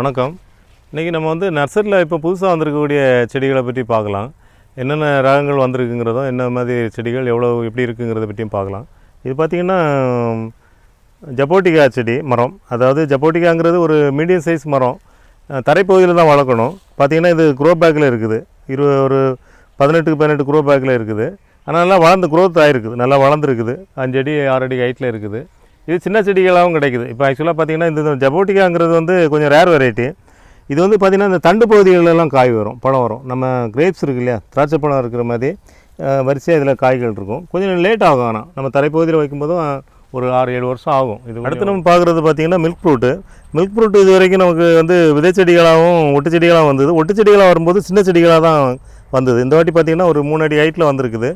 வணக்கம். இன்றைக்கி நம்ம வந்து நர்சரியில் இப்போ புதுசாக வந்திருக்கக்கூடிய செடிகளை பற்றி பார்க்கலாம். என்னென்ன ரகங்கள் வந்திருக்குங்கிறதும், என்ன மாதிரி செடிகள் எப்படி இருக்குங்கிறத பற்றியும் பார்க்கலாம். இது பார்த்திங்கன்னா ஜப்போட்டிகா செடி மரம். அதாவது ஜப்போட்டிகாங்கிறது ஒரு மீடியம் சைஸ் மரம். தரைப்பகுதியில் தான் வளர்க்கணும். பார்த்திங்கன்னா இது க்ரோ பேக்கில் இருக்குது. ஒரு 18 க்ரோ பேக்கில் இருக்குது. ஆனால் நல்லா வளர்ந்து க்ரோத் ஆகிருக்குது, நல்லா வளர்ந்துருக்குது. 5 அடி 6 அடி ஹைட்டில் இருக்குது. இது சின்ன செடிகளாகவும் கிடைக்குது. இப்போ ஆக்சுவலாக பார்த்திங்கன்னா இந்த ஜப்போட்டிகாங்கிறது வந்து கொஞ்சம் ரேர் வெரைட்டி. இது வந்து பார்த்திங்கன்னா இந்த தண்டு பகுதிகளெல்லாம் காய் வரும், பழம் வரும். நம்ம கிரேப்ஸ் இருக்குது இல்லையா, திராட்சை பழம் இருக்கிற மாதிரி வரிசையாக இதில் காய்கள் இருக்கும். கொஞ்சம் லேட் ஆகும். ஆனால் நம்ம தரைப்பகுதியில் வைக்கும்போதும் ஒரு 6-7 வருஷம் ஆகும். இது அடுத்து நம்ம பார்க்குறது பார்த்திங்கன்னா மில்க் ஃப்ரூட்டு இது வரைக்கும் நமக்கு வந்து விதை செடிகளாகவும் ஒட்டு செடிகளாகவும் வந்தது. ஒட்டு செடிகளாக வரும்போது சின்ன செடிகளாக தான் வந்தது. இந்த வாட்டி பார்த்திங்கன்னா ஒரு 3 அடி ஹைட்டில் வந்திருக்குது.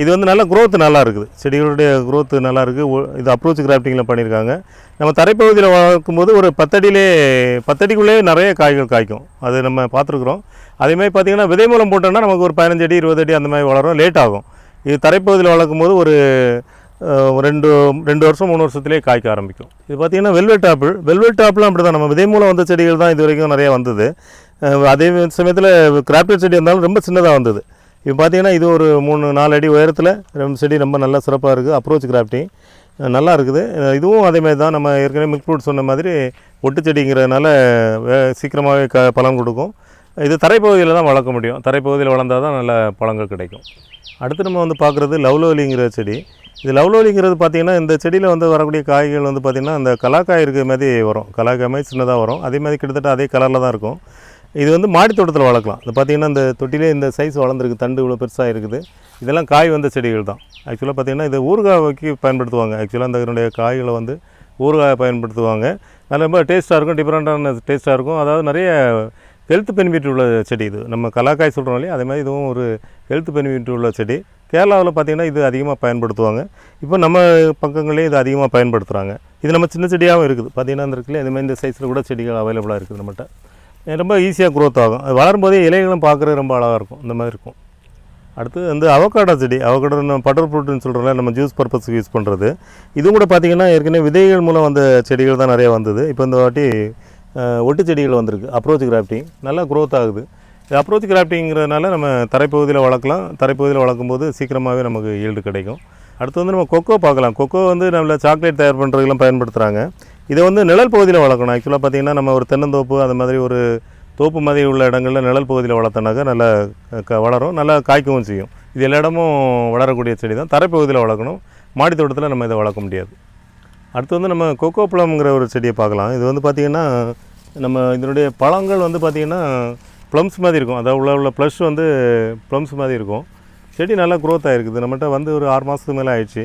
இது வந்து நல்ல க்ரோத் நல்லா இருக்குது. செடிகளுடைய க்ரோத் நல்லா இருக்குது. இது அப்ரோச் கிராஃப்டிங்கில் பண்ணியிருக்காங்க. நம்ம தரைப்பகுதியில் வளர்க்கும்போது ஒரு 10 அடிக்குள்ளேயே நிறைய காய்கள் காய்க்கும். அது நம்ம பார்த்துருக்குறோம். அதேமாதிரி பார்த்திங்கன்னா விதை மூலம் போட்டோம்னா நமக்கு ஒரு 15 அடி 20 அடி அந்த மாதிரி வளரும், லேட் ஆகும். இது தரைப்பகுதியில் வளர்க்கும்போது ஒரு 2 வருஷம் 3 வருஷத்துலேயே காய்க்க ஆரம்பிக்கும். இது பார்த்திங்கன்னா வெல்வெட் ஆப்பிளும் அப்படி தான். நம்ம விதை மூலம் வந்த செடிகள் தான் இது வரைக்கும் நிறையா வந்தது. அதே சமயத்தில் கிராஃப்டட் செடி இருந்தாலும் ரொம்ப சின்னதாக வந்தது. இப்போ பார்த்திங்கன்னா இது ஒரு 3-4 அடி உயரத்தில் செடி ரொம்ப நல்லா சிறப்பாக இருக்குது. அப்ரோச் கிராஃப்டிங் நல்லா இருக்குது. இதுவும் அதேமாதிரி தான். நம்ம ஏற்கனவே மில்க் ஃப்ரூட் சொன்ன மாதிரி ஒட்டு செடிங்கிறதுனால சீக்கிரமாகவே பழம் கொடுக்கும். இது தரைப்பகுதியில் தான் வளர்க்க முடியும். தரைப்பகுதியில் வளர்ந்தால் தான் நல்ல பழங்கள் கிடைக்கும். அடுத்து நம்ம வந்து பார்க்குறது லவ்லோலிங்கிற செடி. இது லவ்லோலிங்கிறது பார்த்திங்கன்னா இந்த செடியில் வந்து வரக்கூடிய காய்கள் வந்து பார்த்திங்கன்னா அந்த கலாக்காய் இருக்கிற மாதிரி வரும். கலாக்காய் மாதிரி சின்னதாக வரும். அதே மாதிரி கிட்டத்தட்ட அதே கலரில் தான் இருக்கும். இது வந்து மாடி தோட்டத்தில் வளர்க்கலாம். இது பார்த்திங்கன்னா இந்த தொட்டிலே இந்த சைஸ் வளர்ந்துருக்கு. தண்டு இவ்வளோ பெருசாக இருக்குது. இதெல்லாம் காய் வந்த செடிகள் தான். ஆக்சுவலாக பார்த்திங்கன்னா இது ஊறுகாய் வைக்க பயன்படுத்துவாங்க. ஆக்சுவலாக இதனுடைய காய்களை வந்து ஊறுகாய் பயன்படுத்துவாங்க. நல்ல ரொம்ப டேஸ்ட்டாக இருக்கும், டிஃப்ரெண்ட்டான டேஸ்ட்டாக இருக்கும். அதாவது நிறைய ஹெல்த் பெனிஃபிட் உள்ள செடி இது. நம்ம கலாக்காய் சொல்கிறோம் இல்லையா, அதே மாதிரி இதுவும் ஒரு ஹெல்த் பெனிஃபிட் உள்ள செடி. கேரளாவில் பார்த்திங்கன்னா இது அதிகமாக பயன்படுத்துவாங்க. இப்போ நம்ம பக்கங்களே இது அதிகமாக பயன்படுத்துகிறாங்க. இது நம்ம சின்ன செடியாகவும் இருக்குது. பார்த்திங்கன்னா இந்த இருக்குல்ல, இதுமாதிரி இந்த சைஸில் கூட செடிகள் அவைலபிளாக இருக்குது நம்மகிட்ட. ரொம்ப ஈஸியாக க்ரோத் ஆகும். அது வளரும்போதே இலைகளும் பார்க்குறது ரொம்ப அழகாக இருக்கும். இந்த மாதிரி இருக்கும். அடுத்து வந்து அவகாடோ செடி. அவகாடோ நம்ம பட்டர் ஃப்ரூட்டுன்னு சொல்கிறோம்ல, நம்ம ஜூஸ் பர்பஸுக்கு யூஸ் பண்ணுறது. இதுவும் கூட பார்த்திங்கன்னா ஏற்கனவே விதைகள் மூலம் வந்த செடிகள் தான் நிறையா வந்தது. இப்போ இந்த வாட்டி ஒட்டு செடிகள் வந்திருக்கு. அப்ரோச் கிராஃப்டிங் நல்லா க்ரோத் ஆகுது. இது அப்ரோச் கிராஃப்டிங்கிறதுனால நம்ம தரைப்பகுதியில் வளர்க்கலாம். தரைப்பகுதியில் வளர்க்கும்போது சீக்கிரமாகவே நமக்கு ஈல்டு கிடைக்கும். அடுத்து வந்து நம்ம கொக்கோ பார்க்கலாம். கொக்கோ வந்து நம்மள சாக்லேட் தயார் பண்ணுறதுக்கெல்லாம் பயன்படுத்துகிறாங்க. இதை வந்து நிழல் பகுதியில் வளர்க்கணும். ஆக்சுவலாக பார்த்திங்கன்னா நம்ம ஒரு தென்னந்தோப்பு அந்த மாதிரி ஒரு தோப்பு மாதிரி உள்ள இடங்களில் நிழல் பகுதியில் வளர்த்தனாக்கா நல்லா வளரும், நல்லா காய்க்கவும் செய்யும். இது எல்லா இடமும் வளரக்கூடிய செடி தான். தரைப்பகுதியில் வளர்க்கணும். மாடி தோட்டத்தில் நம்ம இதை வளர்க்க முடியாது. அடுத்து வந்து நம்ம கொக்கோ ப்ளம்ங்கிற ஒரு செடியை பார்க்கலாம். இது வந்து பார்த்திங்கன்னா நம்ம இதனுடைய பழங்கள் வந்து பார்த்திங்கன்னா ப்ளம்ஸ் மாதிரி இருக்கும். அதாவது உள்ள ப்ளஷ் வந்து ப்ளம்ஸ் மாதிரி இருக்கும். செடி நல்லா க்ரோத் ஆகிருக்குது. நம்மகிட்ட வந்து ஒரு 6 மாதத்துக்கு மேலே ஆயிடுச்சு.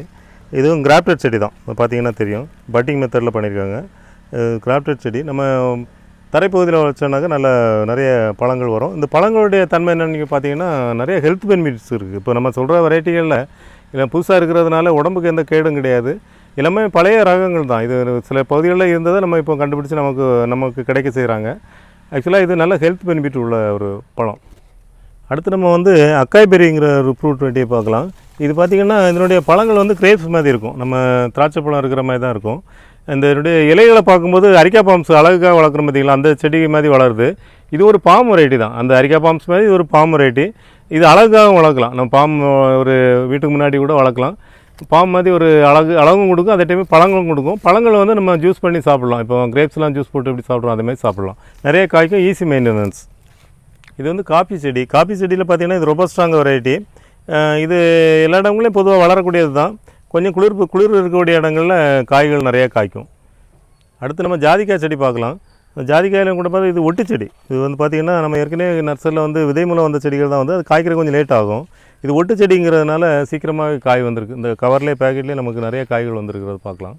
இதுவும் கிராஃப்டட் செடி தான். பார்த்திங்கன்னா தெரியும், பட்டிங் மெத்தடில் பண்ணியிருக்காங்க. கிராஃப்டட் செடி நம்ம தரைப்பகுதியில் வச்சோன்னாக்கா நிறைய பழங்கள் வரும். இந்த பழங்களுடைய தன்மை என்னென்னு நீங்கள் பார்த்தீங்கன்னா நிறைய ஹெல்த் பெனிஃபிட்ஸ் இருக்குது. இப்போ நம்ம சொல்கிற வெரைட்டிகளில் இல்லை புதுசாக இருக்கிறதுனால உடம்புக்கு எந்த கேடும் கிடையாது. எல்லாமே பழைய ரகங்கள் தான். இது சில பகுதிகளில் இருந்ததை நம்ம இப்போ கண்டுபிடிச்சி நமக்கு கிடைக்க செய்கிறாங்க. ஆக்சுவலாக இது நல்ல ஹெல்த் பெனிஃபிட் உள்ள ஒரு பழம். அடுத்து நம்ம வந்து அக்காய் பெரிங்கிற ஒரு ஃப்ரூட் வெட்டியை பார்க்கலாம். இது பார்த்திங்கன்னா இதனுடைய பழங்கள் வந்து கிரேப்ஸ் மாதிரி இருக்கும். நம்ம திராட்சை பழம் இருக்கிற மாதிரி தான் இருக்கும். இதனுடைய இலைகளை பார்க்கும்போது அரிக்கா பாம்ஸ் அழகாக வளர்க்குற பார்த்திங்களா, அந்த செடி மாதிரி வளருது. இது ஒரு பாம் வெரைட்டி தான். அந்த அரிக்கா பாம்ஸ் மாதிரி இது ஒரு பாம் வெரைட்டி. இது அழகாகவும் வளர்க்கலாம். நம்ம பாம் ஒரு வீட்டுக்கு முன்னாடி கூட வளர்க்கலாம். பாம் மாதிரி ஒரு அழகும் கொடுக்கும், அதே டைம் பழங்களும் கொடுக்கும். பழங்களை வந்து நம்ம ஜூஸ் பண்ணி சாப்பிட்லாம். இப்போ கிரேப்ஸ்லாம் ஜூஸ் போட்டு எப்படி சாப்பிட்றோம் அதே மாதிரி சாப்பிட்லாம். நிறைய காய்க்கும், ஈஸி மெயின்டெனன்ஸ். இது வந்து காஃபி செடியில் பார்த்திங்கன்னா இது ரொம்ப ஸ்ட்ராங் வெரைட்டி. இது எல்லா இடங்களையும் பொதுவாக வளரக்கூடியது தான். கொஞ்சம் குளிர் இருக்கக்கூடிய இடங்களில் காய்கள் நிறையா காய்க்கும். அடுத்து நம்ம ஜாதிக்காய் செடி பார்க்கலாம். ஜாதிக்காயில் கூட பார்த்தா இது ஒட்டு செடி. இது வந்து பார்த்திங்கன்னா நம்ம ஏற்கனவே நர்சரியில் வந்து விதை மூலம் வந்த செடிகள் தான் வந்து அது காய்க்கிற கொஞ்சம் லேட் ஆகும். இது ஒட்டு செடிங்கிறதுனால சீக்கிரமாக காய் வந்திருக்கு. இந்த கவர்லேயே பேக்கெட்லேயே நமக்கு நிறைய காய்கள் வந்திருக்கிறது பார்க்கலாம்.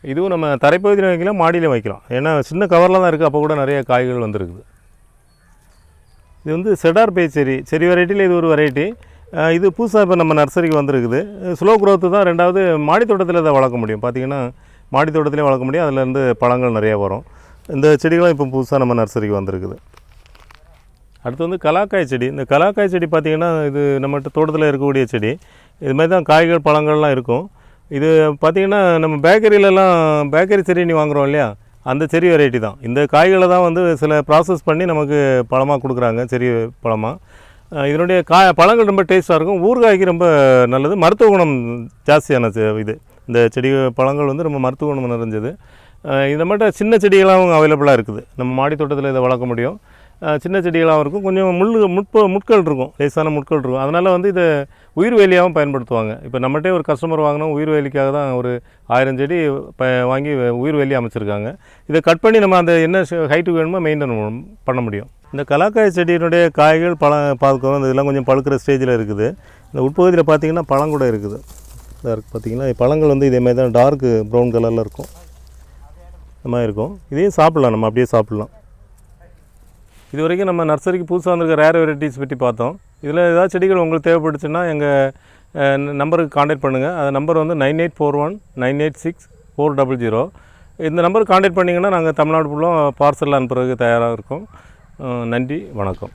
இதுவும் நம்ம தரைப்பகுதியில் வைக்கலாம், மாடியிலையும் வைக்கலாம். ஏன்னா சின்ன கவரில் தான் இருக்குது, அப்போ கூட நிறைய காய்கள் வந்திருக்குது. இது வந்து செடார் பே செரி வெரைட்டியில் இது ஒரு வெரைட்டி. இது புதுசாக இப்போ நம்ம நர்சரிக்கு வந்திருக்குது. ஸ்லோ க்ரோத்து தான். ரெண்டாவது மாடி தோட்டத்தில் இதை வளர்க்க முடியும். பார்த்திங்கன்னா மாடி தோட்டத்திலே வளர்க்க முடியும். அதுலேருந்து பழங்கள் நிறையா வரும். இந்த செடிகளும் இப்போ புதுசாக நம்ம நர்சரிக்கு வந்திருக்குது. அடுத்து வந்து கலாக்காய் செடி. இந்த கலாக்காய் செடி பார்த்திங்கன்னா இது நம்மகிட்ட தோட்டத்தில் இருக்கக்கூடிய செடி. இது மாதிரி தான் காய்கள் பழங்கள்லாம் இருக்கும். இது பார்த்திங்கன்னா நம்ம பேக்கரி செடி வாங்குகிறோம் இல்லையா, அந்த செரி வெரைட்டி தான். இந்த காய்களை தான் வந்து சில ப்ராசஸ் பண்ணி நமக்கு பழமாக கொடுக்குறாங்க, செரி பழமாக. இதனுடைய பழங்கள் ரொம்ப டேஸ்ட்டாக இருக்கும். ஊறுகாய்க்கு ரொம்ப நல்லது. மருத்துவ குணம் ஜாஸ்தியான இது. இந்த செடி பழங்கள் வந்து ரொம்ப மருத்துவ குணம் நிறைஞ்சது. இதை மட்டும் சின்ன செடிகளாகவும் அவைலபிளாக இருக்குது. நம்ம மாடி தோட்டத்தில் இதை வளர்க்க முடியும். சின்ன செடிகளாகவும் இருக்கும். கொஞ்சம் முட்கள் இருக்கும், லேசான முட்கள் இருக்கும். அதனால் வந்து இதை உயிர் வேலியாகவும் பயன்படுத்துவாங்க. இப்போ நம்மகிட்டே ஒரு கஸ்டமர் வாங்கினோம், உயிர் வேலிக்காக தான் ஒரு 1000 செடி வாங்கி உயிர் வேலி அமைச்சிருக்காங்க. இதை கட் பண்ணி நம்ம அந்த என்ன ஹைட்டுக்கு வேணுமோ மெயின்டைன் பண்ண முடியும். இந்த கலாக்காய் செடியினுடைய காய்கள் பார்க்கவும் இதெல்லாம் கொஞ்சம் பழுக்கிற ஸ்டேஜில் இருக்குது. இந்த உட்பகுதியில் பார்த்திங்கன்னா பழம் கூட இருக்குது. பார்த்திங்கன்னா பழங்கள் வந்து இதேமாதிரி தான் டார்க் ப்ரௌன் கலரில் இருக்கும். இந்த மாதிரி இருக்கும். இதையும் சாப்பிட்லாம், நம்ம அப்படியே சாப்பிட்லாம். இது வரைக்கும் நம்ம நர்சரிக்கு புதுசாக வந்திருக்க ரேர் வெரைட்டிஸ் பற்றி பார்த்தோம். இதில் ஏதாவது செடிகள் உங்களுக்கு தேவைப்பட்டுச்சுன்னா எங்கள் நம்பருக்கு காண்டாக்ட் பண்ணுங்கள். அந்த நம்பர் வந்து 9841986400. இந்த நம்பருக்கு காண்டாக்ட் பண்ணிங்கன்னா நாங்கள் தமிழ்நாடு ஃபுல்லாக பார்சலில் அனுப்புறதுக்கு தயாராக இருக்கோம். நன்றி, வணக்கம்.